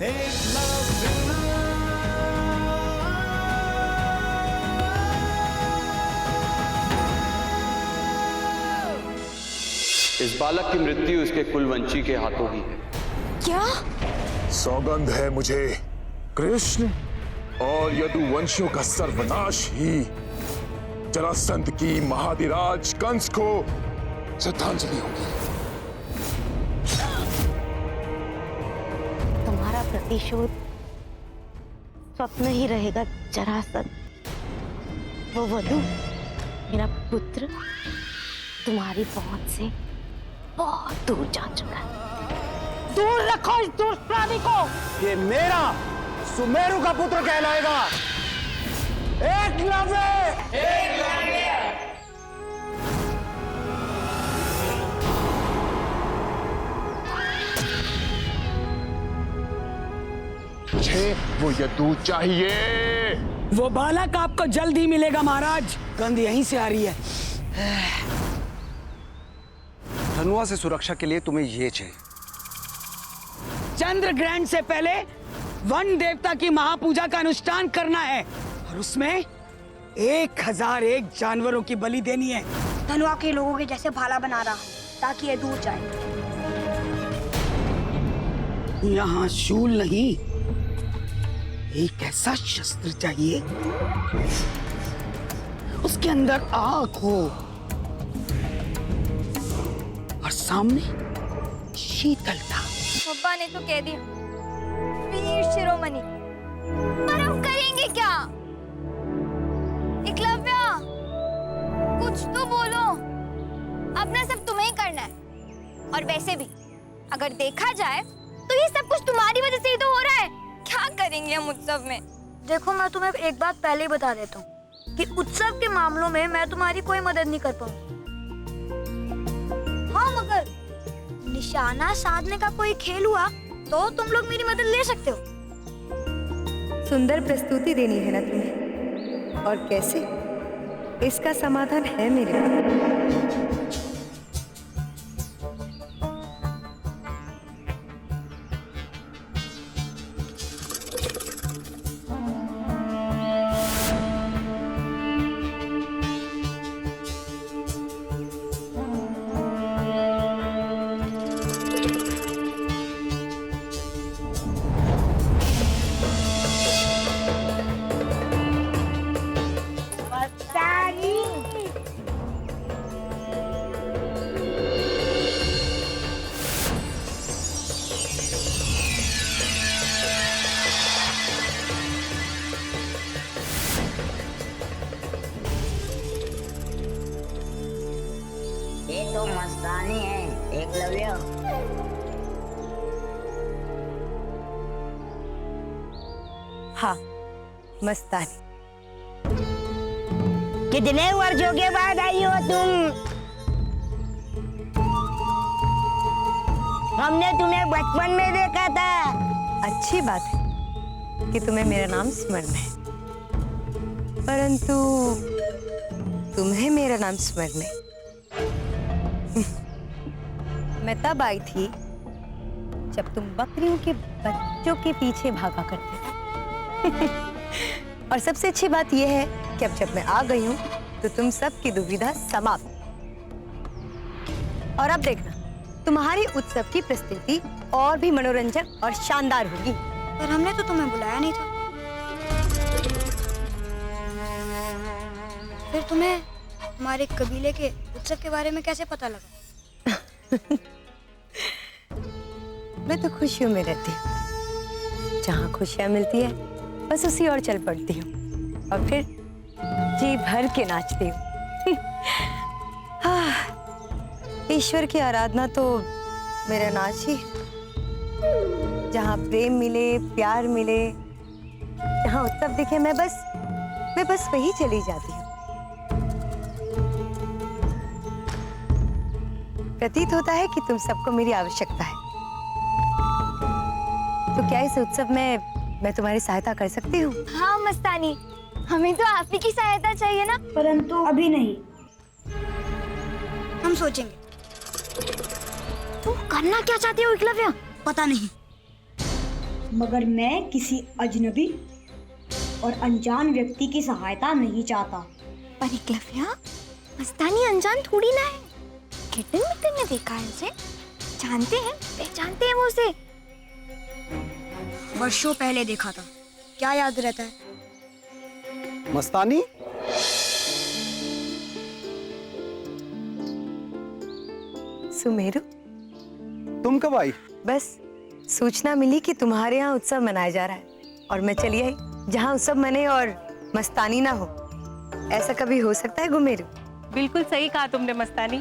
इस बालक की मृत्यु उसके कुलवंशी के हाथों ही है। क्या? सौगंध है मुझे, कृष्ण और यदुवंशियों का सर्वनाश ही जरासंध की महाधिराज कंस को श्रद्धांजलि होगी। तुम्हारा प्रतिशोध स्वप्न ही रहेगा जरासंध। वो वधु, मेरा पुत्र, तुम्हारी पहुंच से बहुत दूर जा चुका है। दूर रखो इस दुष्ट प्राणी को। ये मेरा सुमेरु का पुत्र कहलाएगा। एकलव्य! मुझे वो यदु चाहिए। वो बालक आपको जल्द ही मिलेगा महाराज। गंध यहीं से आ रही है। धनुआ से सुरक्षा के लिए तुम्हें ये चाहिए। चंद्र ग्रहण से पहले वन देवता की महापूजा का अनुष्ठान करना है और उसमें 1001 जानवरों की बलि देनी है। धनुआ के लोगों के जैसे भाला बना रहा हूं ताकि ये दूर जाए। यहाँ शूल नहीं, एक ऐसा शस्त्र चाहिए उसके अंदर आग हो और सामने शीतलता। पापा ने तो कह दिया वीर शिरोमणि, पर हम करेंगे क्या? एकलव्य, कुछ तो बोलो। अपना सब तुम्हें ही करना है। और वैसे भी अगर देखा जाए तो ये सब कुछ तुम्हारी वजह से ही तो हो रहा है। क्या करेंगे हम उत्सव में? देखो, मैं तुम्हें एक बात पहले ही बता देता हूँ कि उत्सव के मामलों में मैं तुम्हारी कोई मदद नहीं कर पाऊँ। हाँ, मगर निशाना साधने का कोई खेल हुआ तो तुम लोग मेरी मदद ले सकते हो। सुंदर प्रस्तुति देनी है ना तुम्हें, और कैसे? इसका समाधान है मेरे पास। ये तो मस्तानी है एकलव्य। हाँ, मस्तानी। कितने वर्षों के बाद आई हो तुम? हमने तुम्हें बचपन में देखा था। अच्छी बात है कि तुम्हें मेरा नाम स्मरण है, परंतु तुम्हें मेरा नाम स्मरण है। मैं तब आई थी जब तुम बकरियों के बच्चों के पीछे भागा करते थे। और सबसे अच्छी बात यह है कि अब जब मैं आ गई हूं तो तुम सबकी दुविधा समाप्त। और अब देखना, तुम्हारी उत्सव की प्रस्तुति और भी मनोरंजक और शानदार होगी। पर हमने तो तुम्हें बुलाया नहीं था। फिर तुम्हें हमारे कबीले के उत्सव के बारे में कैसे पता लगा? मैं तो खुशियों में रहती हूँ। जहाँ खुशियाँ मिलती है बस उसी और चल पड़ती हूँ और फिर जी भर के नाचती हूँ। ईश्वर की आराधना तो मेरा नाच ही है। जहाँ प्रेम मिले, प्यार मिले, जहाँ उत्सव दिखे, मैं बस वही चली जाती हूँ। प्रतीत होता है कि तुम सबको मेरी आवश्यकता है। तो क्या इस उत्सव में मैं तुम्हारी सहायता कर सकती हूँ? हाँ मस्तानी, हमें तो आप ही की सहायता चाहिए ना। परंतु अभी नहीं, हम सोचेंगे। तुम करना क्या चाहती हो एकलव्य? पता नहीं, मगर मैं किसी अजनबी और अनजान व्यक्ति की सहायता नहीं चाहता। पर एकलव्या, मस्तानी अनजान थोड़ी ना है। किटन मिटन ने देखा है उसे, जानते हैं, पहचानते हैं वो उसे। वर्षों पहले देखा था, क्या याद रहता है? मस्तानी, सुमेरु, तुम कब आई? बस सूचना मिली कि तुम्हारे यहाँ उत्सव मनाया जा रहा है और मैं चली आई जहाँ उत्सव मने और मस्तानी ना हो। ऐसा कभी हो सकता है गुमेरु? बिल्कुल सही कहा तुमने मस्तानी।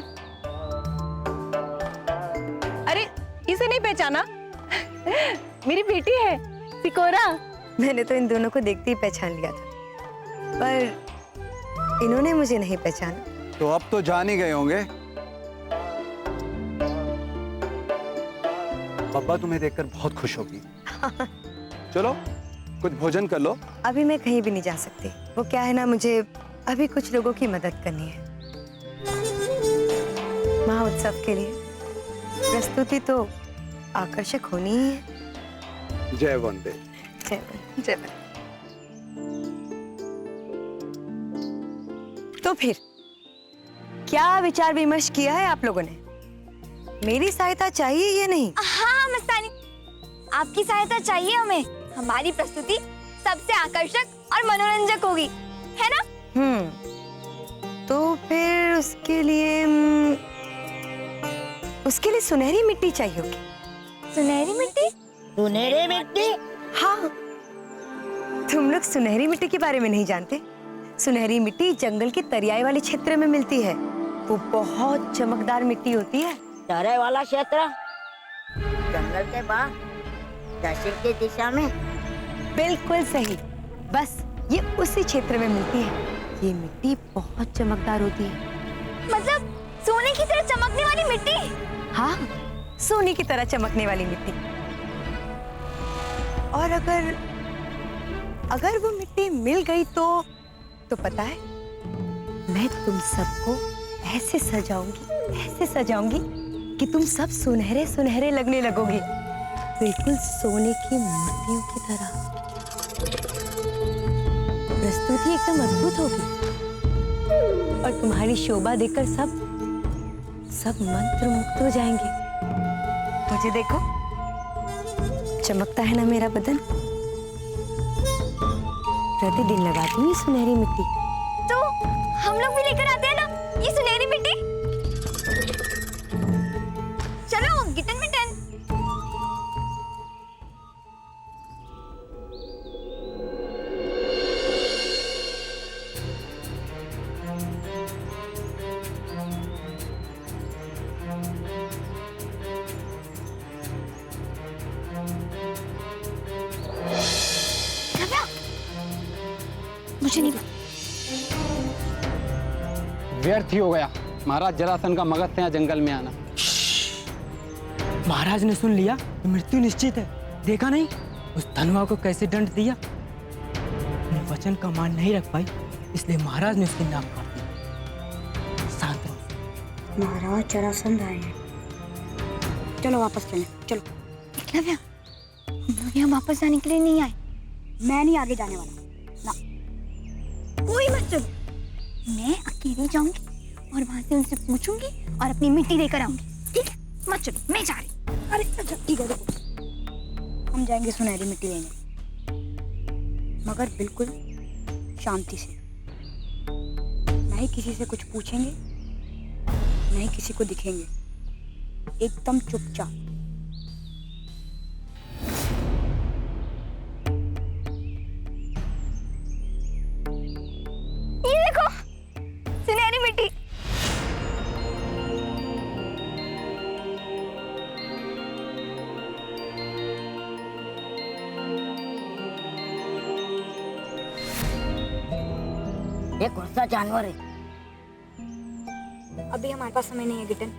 अरे इसे नहीं पहचाना? मेरी बेटी है सिकोरा। मैंने तो इन दोनों को देखते ही पहचान लिया था, पर इन्होंने मुझे नहीं पहचाना। तो अब तो जान ही गए होंगे। पापा तुम्हें देखकर बहुत खुश होगी। चलो कुछ भोजन कर लो। अभी मैं कहीं भी नहीं जा सकती। वो क्या है ना, मुझे अभी कुछ लोगों की मदद करनी है महोत्सव के लिए। प्रस्तुति तो आकर्षक होनी ही है। जय वंदे। जय वंदे, जय वंदे। तो फिर क्या विचार विमर्श किया है आप लोगों ने? मेरी सहायता चाहिए या नहीं? हाँ मस्तानी, आपकी सहायता चाहिए हमें। हमारी प्रस्तुति सबसे आकर्षक और मनोरंजक होगी, है ना? तो फिर उसके लिए सुनहरी मिट्टी चाहिए होगी। सुनहरी मिट्टी? सुनहरी मिट्टी? हाँ, तुम लोग सुनहरी मिट्टी के बारे में नहीं जानते? सुनहरी मिट्टी जंगल के तरियाई वाले क्षेत्र में मिलती है। वो बहुत चमकदार मिट्टी होती है। तराई वाला क्षेत्र? जंगल के बाहर दक्षिण की दिशा में? बिल्कुल सही, बस ये उसी क्षेत्र में मिलती है। ये मिट्टी बहुत चमकदार होती है। मतलब सोने की तरह चमकने वाली मिट्टी? हाँ, सोने की तरह चमकने वाली मिट्टी। और अगर वो मिट्टी मिल गई तो पता है, मैं तुम सबको ऐसे सजाऊंगी कि तुम सब सुनहरे सुनहरे लगने लगोगे, बिल्कुल सोने की मूर्तियों की तरह। प्रस्तुति एकदम अद्भुत होगी और तुम्हारी शोभा देखकर सब मंत्रमुग्ध हो जाएंगे। मुझे देखो, चमकता है ना मेरा बदन? प्रतिदिन लगाती हूँ सुनहरी मिट्टी। तो हम लोग भी लेकर आते हैं ना ये सुनहरी मिट्टी? चलो गिटन मिटन। मुझे नहीं। व्यर्थ ही हो गया महाराज जरासन का मगध से यहाँ जंगल में आना। महाराज ने सुन लिया कि मृत्यु निश्चित है। देखा नहीं उस धनवा को कैसे दंड दिया? अपने वचन का मान नहीं रख पाई, इसलिए महाराज ने उसकी नाक काट दी। शांत रहो। महाराज जरासंध आए हैं। चलो वापस चलें, चलो। एकलव्या, हम लोग यहाँ वापस आने के लिए नहीं आए। मैं नहीं आगे जाने वाला ना। कोई मत चलो, मैं अकेली जाऊंगी और वहां से उनसे पूछूंगी और अपनी मिट्टी लेकर आऊंगी। ठीक है, मत चलो, मैं जा रही। अरे अच्छा ठीक है, देखो हम जाएंगे सुनहरी मिट्टी लेने, मगर बिल्कुल शांति से। ना ही किसी से कुछ पूछेंगे, ना ही किसी को दिखेंगे, एकदम चुपचाप। ये देखो सुनहरी मिट्टी। ये कौन सा जानवर है? अभी हमारे पास समय नहीं है गिटन,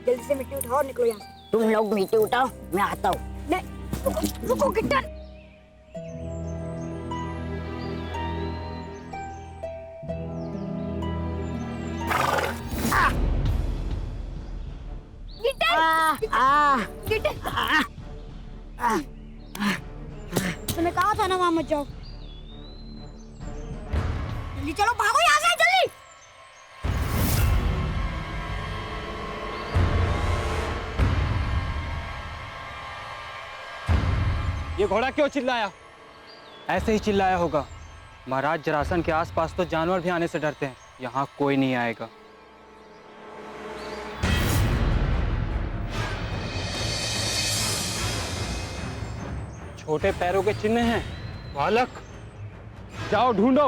जल्दी से मिट्टी उठाओ और निकलो यहाँ से। तुम लोग मिट्टी उठाओ, मैं आता हूँ। नहीं, रुको गिटन। तुमने कहा था ना वहां मत जाओ। जल्दी चलो, भागो यहाँ से जल्दी। ये घोड़ा क्यों चिल्लाया? ऐसे ही चिल्लाया होगा। महाराज जरासंध के आसपास तो जानवर भी आने से डरते हैं, यहाँ कोई नहीं आएगा। छोटे पैरों के चिन्ह हैं। बालक, जाओ ढूंढो।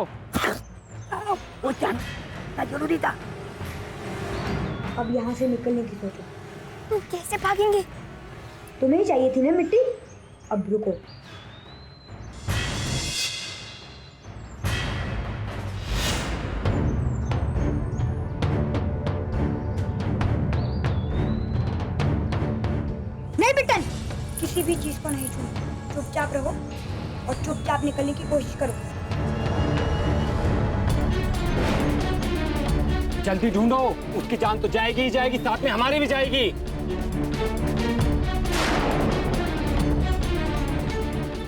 वो जाना जरूरी था। अब यहाँ से निकलने की सोचो। तुम कैसे भागेंगे? तुम्हें चाहिए थी ना मिट्टी, अब रुको। नहीं बिट्टन, किसी भी चीज को नहीं छूना, चुपचाप रहो और चुपचाप निकलने की कोशिश करो। जल्दी ढूंढो, उसकी जान तो जाएगी ही जाएगी, साथ में हमारी भी जाएगी।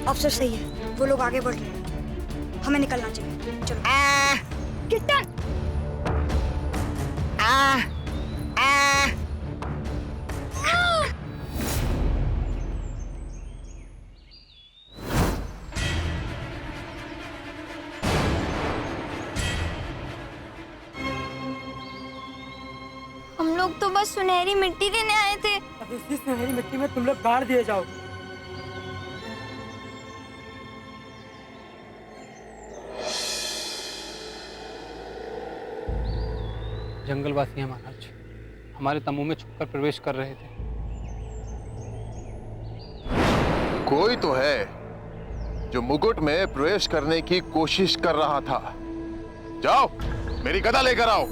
अफसर सही है, वो लोग आगे बढ़ रहे हैं, हमें निकलना चाहिए। चलो। किट्टन। हम लोग तो बस सुनहरी मिट्टी लेने आए थे। अब इसी सुनहरी मिट्टी में तुम लोग गाड़ दिए जाओ। जंगलवासी हैं महाराज, हमारे तंबू में छुपकर प्रवेश कर रहे थे। कोई तो है जो मुकुट में प्रवेश करने की कोशिश कर रहा था। जाओ, मेरी गदा लेकर आओ।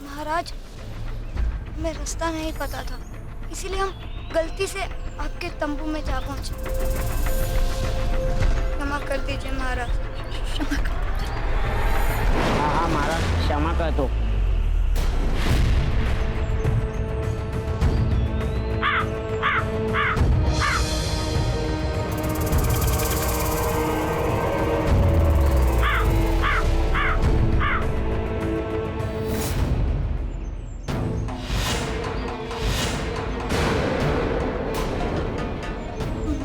महाराज, हमें रास्ता नहीं पता था, इसीलिए हम गलती से आपके तंबू में जा पहुंचे। क्षमा कर दीजिए महाराज। क्षमा कर। हाँ महाराज, क्षमा कर दो।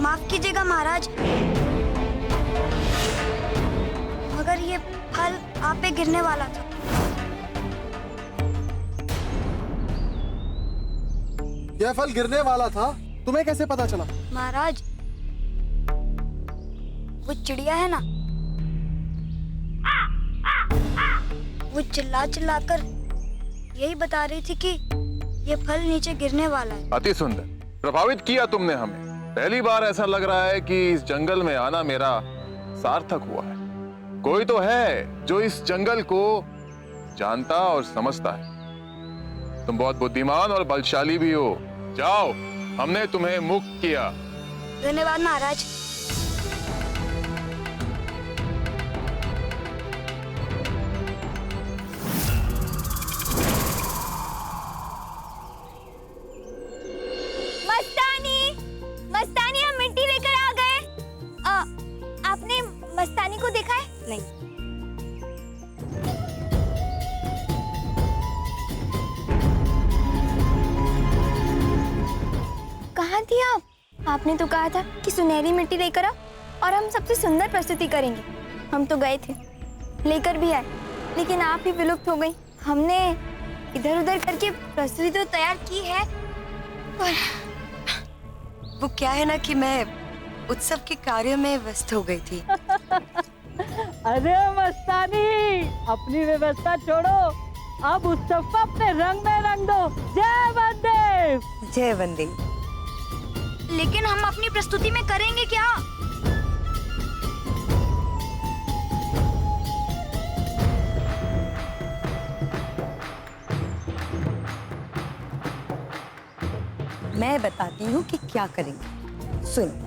माफ कीजिएगा महाराज, मगर ये फल आप पे गिरने वाला था। यह फल गिरने वाला था, तुम्हें कैसे पता चला? महाराज, वो चिड़िया है ना, वो चिल्ला चिल्लाकर यही बता रही थी कि ये फल नीचे गिरने वाला है। अति सुंदर, प्रभावित किया तुमने हमें। पहली बार ऐसा लग रहा है कि इस जंगल में आना मेरा सार्थक हुआ है। कोई तो है जो इस जंगल को जानता और समझता है। तुम बहुत बुद्धिमान और बलशाली भी हो। जाओ, हमने तुम्हें मुक्त किया। धन्यवाद महाराज। मस्तानी, हम मिट्टी लेकर आ गए। आपने मस्तानी को देखा है? नहीं। कहाँ थी आप? आपने तो कहा था कि सुनहरी मिट्टी लेकर आओ और हम सबसे सुंदर प्रस्तुति करेंगे। हम तो गए थे, लेकर भी आए, लेकिन आप ही विलुप्त हो गई। हमने इधर उधर करके प्रस्तुति तो तैयार की है, पर वो क्या है ना कि मैं उत्सव के कार्य में व्यस्त हो गई थी। अरे मस्तानी, अपनी व्यवस्था छोड़ो, अब उत्सव को अपने रंग में रंग दो। जय वनदेव। जय वनदेव। लेकिन हम अपनी प्रस्तुति में करेंगे क्या? मैं बताती हूँ कि क्या करेंगे। सुनो।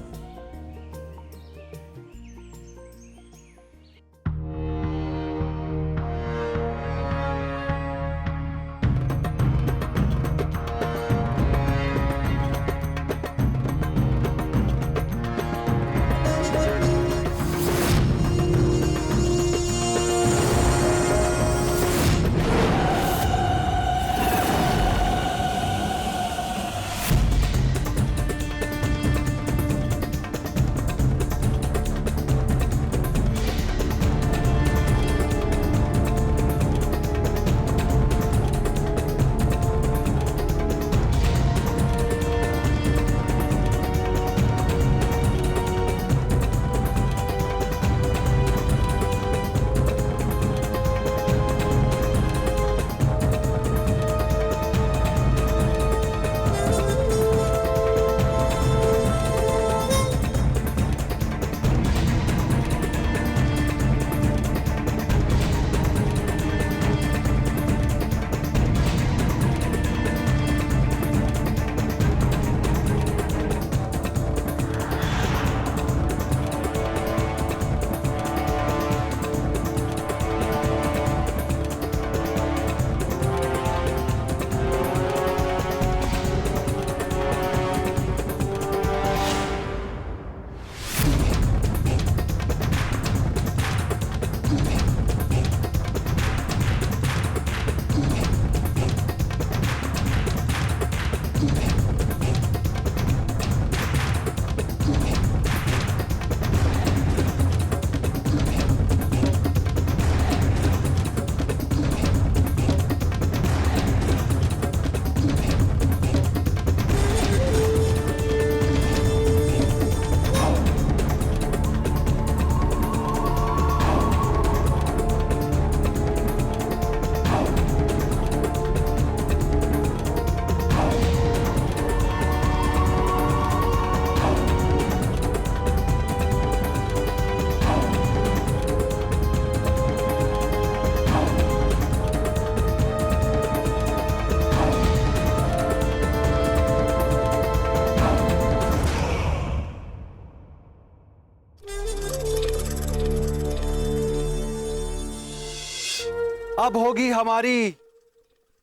अब होगी हमारी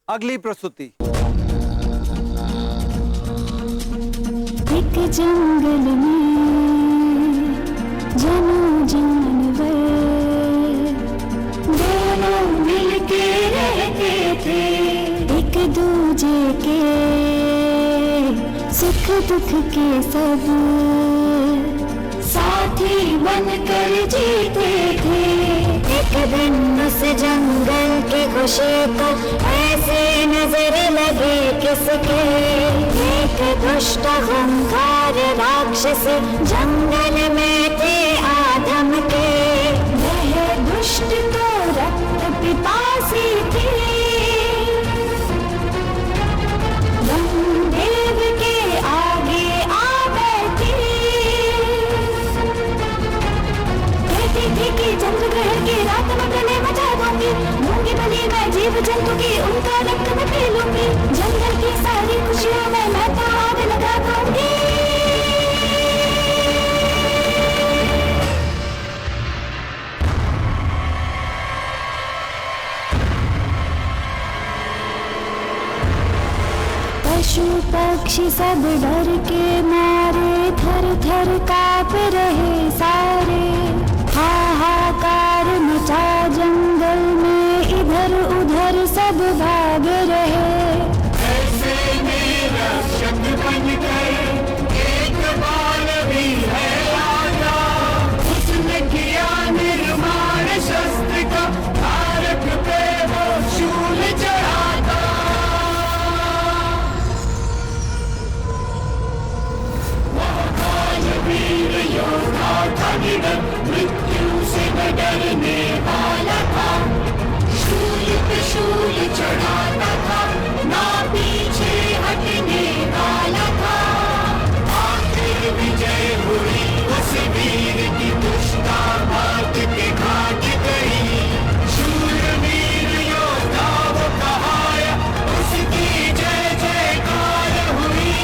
अगली प्रस्तुति। एक जंगल में जानवर दोनों मिलके रहते थे, एक दूजे के सुख दुख के सब साथी बनकर जीते थे। एक दिन उस जंगल की खुशी को ऐसे नजर लगे किसके, एक दुष्ट खूंखार राक्षस जंगल में थे आदम के। वह दुष्ट तो रक्त पिपासी थे, ब्रह्मदेव के आगे आ बैठी, कहती थी कि चंद्रग्रहण की रात में प्रलय मचा दूंगी, मूंगी बली मैं जीव जंतु की उनका रक्त में पी लूंगी, जंगल की सारी खुशियों में मैं तो आग लगा दूंगी। पशु पक्षी सब डर के मारे थर थर कांप रहे सारे, हाहाकार मचा जंगल में इधर उधर सब भाग रहे। ऐसे में रक्षक बनकर एक बाल भी है आया, उसने किया निर्माण शस्त्र का, तारक पे वो शूल चढ़ाता। वीर योद्धा था निडर, मृत्यु से न डरने वाला था, शूल पे शूल चढ़ाता था, ना पीछे हटने वाला था। आखिर विजय हुई उस वीर की, दुष्टा मौत के घाट गई। शूरवीर योद्धा वो कहाया, उसकी जय जयकार हुई।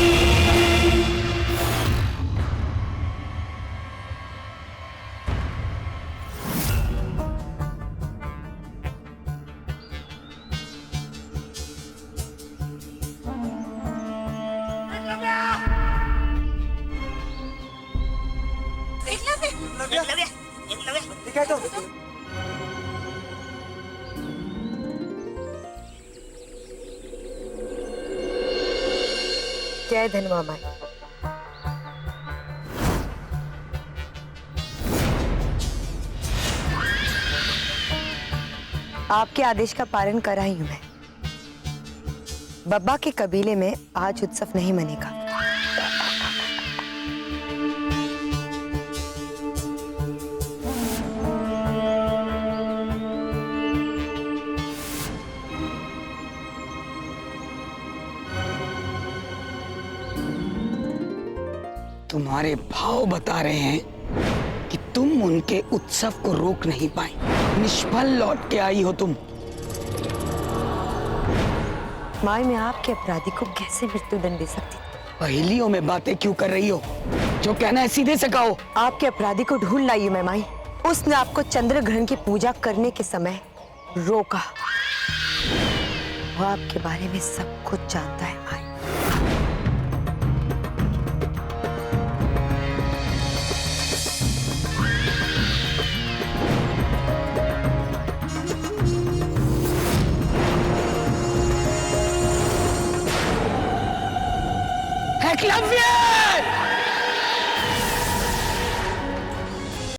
जय धनवा माई। आपके आदेश का पालन कर रही हूं मैं। बब्बा के कबीले में आज उत्सव नहीं मनेगा। तुम्हारे भाव बता रहे हैं कि तुम उनके उत्सव को रोक नहीं पाई, निष्फल लौट के आई हो तुम। माई, मैं आपके अपराधी को कैसे मृत्यु दंड दे सकती? पहेलियों में बातें क्यों कर रही हो? जो कहना है सीधे से कहो। आपके अपराधी को ढूंढ लाई मैं माई। उसने आपको चंद्र ग्रहण की पूजा करने के समय रोका। वो आपके बारे में सब कुछ जानता है माई। एकलव्य!